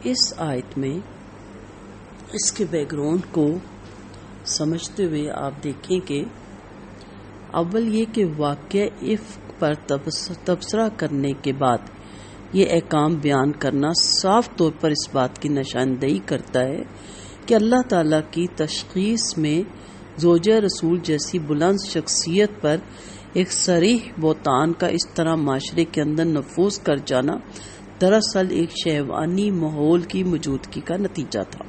اس آیت میں اس کے بیک گراؤنڈ کو سمجھتے ہوئے آپ دیکھیں کہ اول یہ کہ واقعہ افک پر تبصرہ کرنے کے بعد یہ احکام بیان کرنا صاف طور پر اس بات کی نشاندہی کرتا ہے کہ اللہ تعالیٰ کی تشخیص میں زوجہ رسول جیسی بلند شخصیت پر ایک صریح بہتان کا اس طرح معاشرے کے اندر نفوذ کر جانا دراصل ایک شہوانی ماحول کی موجودگی کا نتیجہ تھا،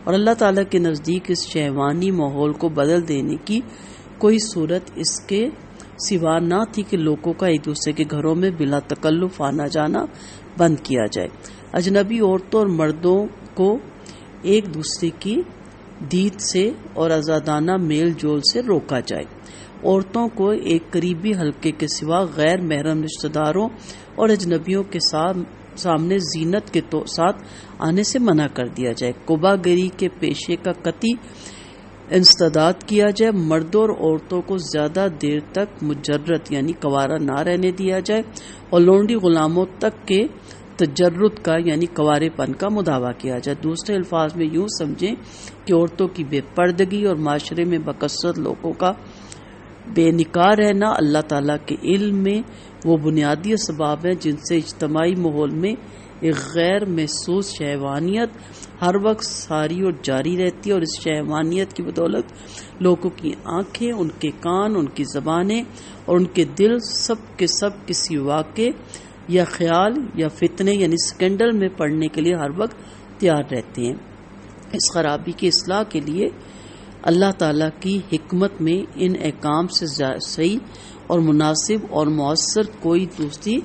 اور اللہ تعالیٰ کے نزدیک اس شہوانی ماحول کو بدل دینے کی کوئی صورت اس کے سوا نہ تھی کہ لوگوں کا ایک دوسرے کے گھروں میں بلا تکلف آنا جانا بند کیا جائے، اجنبی عورتوں اور مردوں کو ایک دوسرے کی دید سے اور آزادانہ میل جول سے روکا جائے، عورتوں کو ایک قریبی حلقے کے سوا غیر محرم رشتہ داروں اور اجنبیوں کے سامنے زینت کے ساتھ آنے سے منع کر دیا جائے، قبا گری کے پیشے کا قطعی انسداد کیا جائے، مردوں اور عورتوں کو زیادہ دیر تک مجرد یعنی کوارا نہ رہنے دیا جائے، اور لونڈی غلاموں تک کے تجرد کا یعنی کوارے پن کا مداوع کیا جائے۔ دوسرے الفاظ میں یوں سمجھیں کہ عورتوں کی بے پردگی اور معاشرے میں بکثرت لوگوں کا بے نکاح رہنا اللہ تعالیٰ کے علم میں وہ بنیادی اسباب ہیں جن سے اجتماعی ماحول میں ایک غیر محسوس شہوانیت ہر وقت ساری اور جاری رہتی ہے، اور اس شہوانیت کی بدولت لوگوں کی آنکھیں، ان کے کان، ان کی زبانیں اور ان کے دل سب کے سب کسی واقعے یا خیال یا فتنے یعنی سکینڈل میں پڑنے کے لیے ہر وقت تیار رہتے ہیں۔ اس خرابی کی اصلاح کے لیے اللہ تعالیٰ کی حکمت میں ان احکام سے صحیح اور مناسب اور مؤثر کوئی دوسری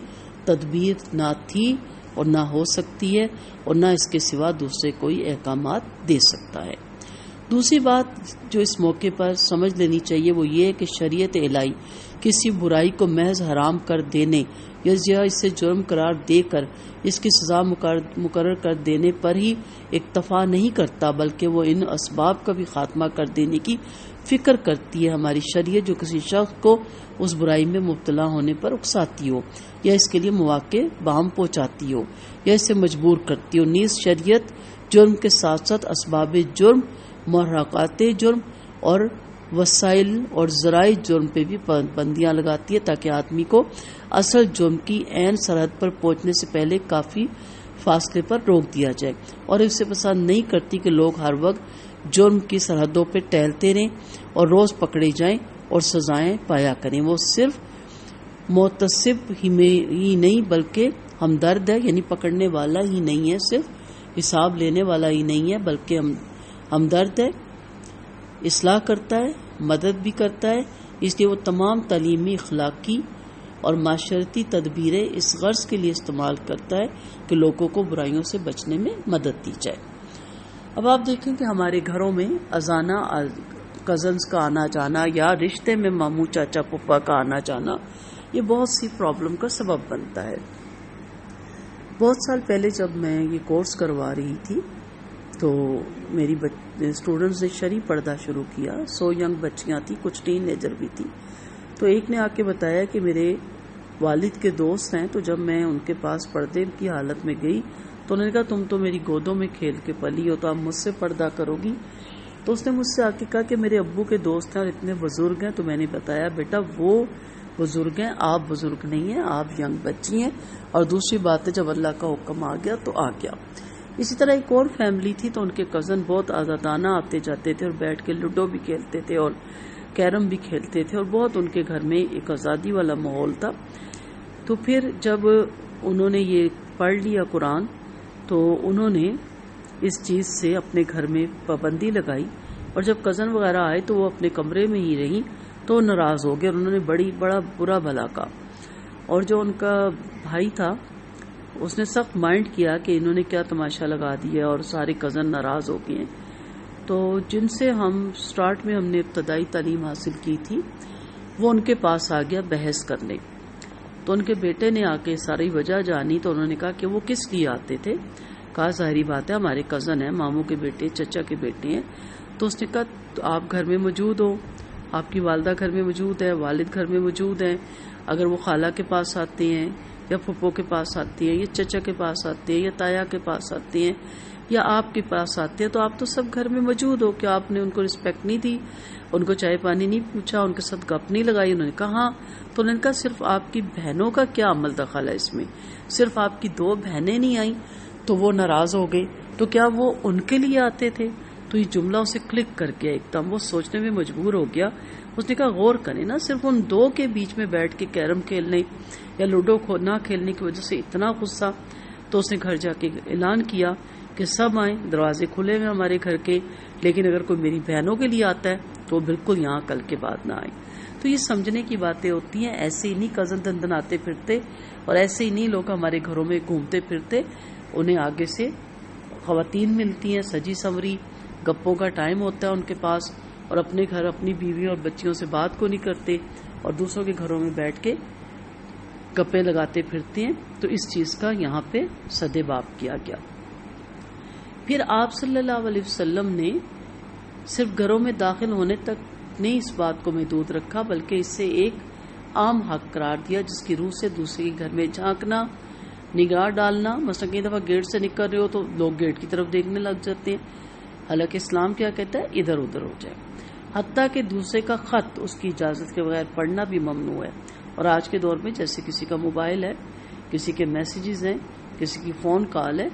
تدبیر نہ تھی اور نہ ہو سکتی ہے، اور نہ اس کے سوا دوسرے کوئی احکامات دے سکتا ہے۔ دوسری بات جو اس موقع پر سمجھ لینی چاہیے وہ یہ ہے کہ شریعت الہی کسی برائی کو محض حرام کر دینے یا اسے جرم قرار دے کر اس کی سزا مقرر کر دینے پر ہی اکتفا نہیں کرتا، بلکہ وہ ان اسباب کا بھی خاتمہ کر دینے کی فکر کرتی ہے۔ ہماری شریعت جو کسی شخص کو اس برائی میں مبتلا ہونے پر اکساتی ہو یا اس کے لیے مواقع بہم پہنچاتی ہو یا اسے مجبور کرتی ہو، نیز شریعت جرم کے ساتھ ساتھ اسباب جرم، محرکات جرم اور وسائل اور ذرائع جرم پہ بھی پابندیاں لگاتی ہے تاکہ آدمی کو اصل جرم کی عین سرحد پر پہنچنے سے پہلے کافی فاصلے پر روک دیا جائے، اور اسے پسند نہیں کرتی کہ لوگ ہر وقت جرم کی سرحدوں پہ ٹہلتے رہیں اور روز پکڑے جائیں اور سزائیں پایا کریں۔ وہ صرف محتسب ہی نہیں بلکہ ہمدرد ہے، یعنی پکڑنے والا ہی نہیں ہے، صرف حساب لینے والا ہی نہیں ہے بلکہ ہمدرد ہے، اصلاح کرتا ہے، مدد بھی کرتا ہے۔ اس لیے وہ تمام تعلیمی، اخلاقی اور معاشرتی تدبیریں اس غرض کے لیے استعمال کرتا ہے کہ لوگوں کو برائیوں سے بچنے میں مدد دی جائے۔ اب آپ دیکھیں کہ ہمارے گھروں میں ازانہ کزنز کا آنا جانا یا رشتے میں ماموں چاچا پھپھا کا آنا جانا یہ بہت سی پرابلم کا سبب بنتا ہے۔ بہت سال پہلے جب میں یہ کورس کروا رہی تھی تو میری اسٹوڈنٹس نے شرعی پردہ شروع کیا، 100 ینگ بچیاں تھیں، کچھ ٹین ایجر بھی تھی۔ تو ایک نے آ کے بتایا کہ میرے والد کے دوست ہیں، تو جب میں ان کے پاس پردے کی حالت میں گئی تو انہوں نے کہا تم تو میری گودوں میں کھیل کے پلی ہو تو آپ مجھ سے پردہ کرو گی؟ تو اس نے مجھ سے آ کے کہا کہ میرے ابو کے دوست ہیں اور اتنے بزرگ ہیں۔ تو میں نے بتایا بیٹا وہ بزرگ ہیں، آپ بزرگ نہیں ہیں، آپ ینگ بچی ہیں، اور دوسری بات ہے جب اللہ کا حکم آ گیا تو آ گیا۔ اسی طرح ایک اور فیملی تھی تو ان کے کزن بہت آزادانہ آتے جاتے تھے اور بیٹھ کے لوڈو بھی کھیلتے تھے اور کیرم بھی کھیلتے تھے، اور بہت ان کے گھر میں ایک آزادی والا ماحول تھا۔ تو پھر جب انہوں نے یہ پڑھ لیا قرآن تو انہوں نے اس چیز سے اپنے گھر میں پابندی لگائی، اور جب کزن وغیرہ آئے تو وہ اپنے کمرے میں ہی رہیں تو ناراض ہو گئے، اور انہوں نے بڑا برا بھلا کہا، اور جو ان کا بھائی تھا اس نے سخت مائنڈ کیا کہ انہوں نے کیا تماشا لگا دیا اور سارے کزن ناراض ہو گئے ہیں۔ تو جن سے ہم نے ابتدائی تعلیم حاصل کی تھی وہ ان کے پاس آ گیا بحث کرنے، تو ان کے بیٹے نے آ کے ساری وجہ جانی تو انہوں نے کہا کہ وہ کس لیے آتے تھے؟ کہا ظاہری بات ہے ہمارے کزن ہیں، ماموں کے بیٹے، چچا کے بیٹے ہیں۔ تو اس نے کہا تو آپ گھر میں موجود ہو، آپ کی والدہ گھر میں موجود ہے، والد گھر میں موجود ہیں، اگر وہ خالہ کے پاس آتے ہیں یا پھپھو کے پاس آتی ہیں یا چچا کے پاس آتی ہیں یا تایا کے پاس آتی ہیں یا آپ کے پاس آتے ہیں، تو آپ تو سب گھر میں موجود ہو، کہ آپ نے ان کو رسپیکٹ نہیں دی، ان کو چائے پانی نہیں پوچھا، ان کے ساتھ گپ نہیں لگائی؟ انہوں نے کہا تو انہوں نے کہا صرف آپ کی بہنوں کا کیا عمل دخل ہے اس میں؟ صرف آپ کی 2 بہنیں نہیں آئیں تو وہ ناراض ہو گئے، تو کیا وہ ان کے لیے آتے تھے؟ تو یہ جملہ اسے کلک کر گیا، ایک دم وہ سوچنے میں مجبور ہو گیا۔ اس نے کہا غور کریں نا، صرف ان 2 کے بیچ میں بیٹھ کے کیرم کھیلنے یا لوڈو نہ کھیلنے کی وجہ سے اتنا غصہ۔ تو اس نے گھر جا کے اعلان کیا کہ سب آئیں، دروازے کھلے ہوئے ہمارے گھر کے، لیکن اگر کوئی میری بہنوں کے لیے آتا ہے تو بالکل یہاں کل کے بعد نہ آئیں۔ تو یہ سمجھنے کی باتیں ہوتی ہیں، ایسے ہی نہیں کزن دندناتے پھرتے، اور ایسے ہی نہیں لوگ ہمارے گھروں میں گھومتے پھرتے، انہیں آگے سے خواتین ملتی ہیں سجی سنوری، گپوں کا ٹائم ہوتا ہے ان کے پاس، اور اپنے گھر اپنی بیویوں اور بچیوں سے بات کو نہیں کرتے اور دوسروں کے گھروں میں بیٹھ کے گپیں لگاتے پھرتے ہیں۔ تو اس چیز کا یہاں پہ سدباب کیا گیا۔ پھر آپ صلی اللہ علیہ وسلم نے صرف گھروں میں داخل ہونے تک نہیں اس بات کو محدود رکھا، بلکہ اسے ایک عام حق قرار دیا، جس کی روح سے دوسرے کے گھر میں جھانکنا، نگاہ ڈالنا۔ مثلا کئی دفعہ گیٹ سے نکل رہے ہو تو لوگ گیٹ کی طرف دیکھنے لگ جاتے ہیں، حالانکہ اسلام کیا کہتا ہے؟ ادھر ادھر ہو جائے۔ حتیٰ کہ دوسرے کا خط اس کی اجازت کے بغیر پڑھنا بھی ممنوع ہے۔ اور آج کے دور میں جیسے کسی کا موبائل ہے، کسی کے میسیجز ہیں، کسی کی فون کال ہے،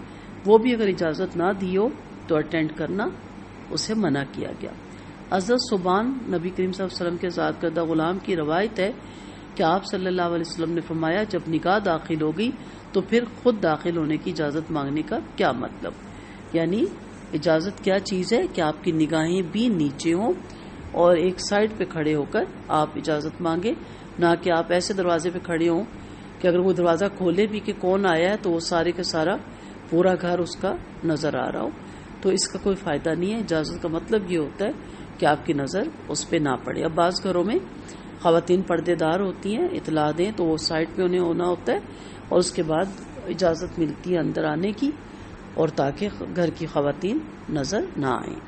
وہ بھی اگر اجازت نہ دی ہو تو اٹینڈ کرنا اسے منع کیا گیا۔ حضرت صبان نبی کریم صلی اللہ علیہ وسلم کے آزاد کردہ غلام کی روایت ہے کہ آپ صلی اللہ علیہ وسلم نے فرمایا جب نگاہ داخل ہو گئی تو پھر خود داخل ہونے کی اجازت مانگنے کا کیا مطلب؟ یعنی اجازت کیا چیز ہے کہ آپ کی نگاہیں بھی نیچے ہوں اور ایک سائڈ پہ کھڑے ہو کر آپ اجازت مانگے، نہ کہ آپ ایسے دروازے پہ کھڑے ہوں کہ اگر وہ دروازہ کھولے بھی کہ کون آیا ہے تو وہ سارے کا سارا پورا گھر اس کا نظر آ رہا ہو، تو اس کا کوئی فائدہ نہیں ہے۔ اجازت کا مطلب یہ ہوتا ہے کہ آپ کی نظر اس پہ نہ پڑے۔ اب بعض گھروں میں خواتین پردے دار ہوتی ہیں، اطلاع دیں تو وہ سائڈ پہ انہیں ہونا ہوتا ہے اور اس کے بعد اجازت ملتی ہے اندر آنے کی، اور تاکہ گھر کی خواتین نظر نہ آئیں۔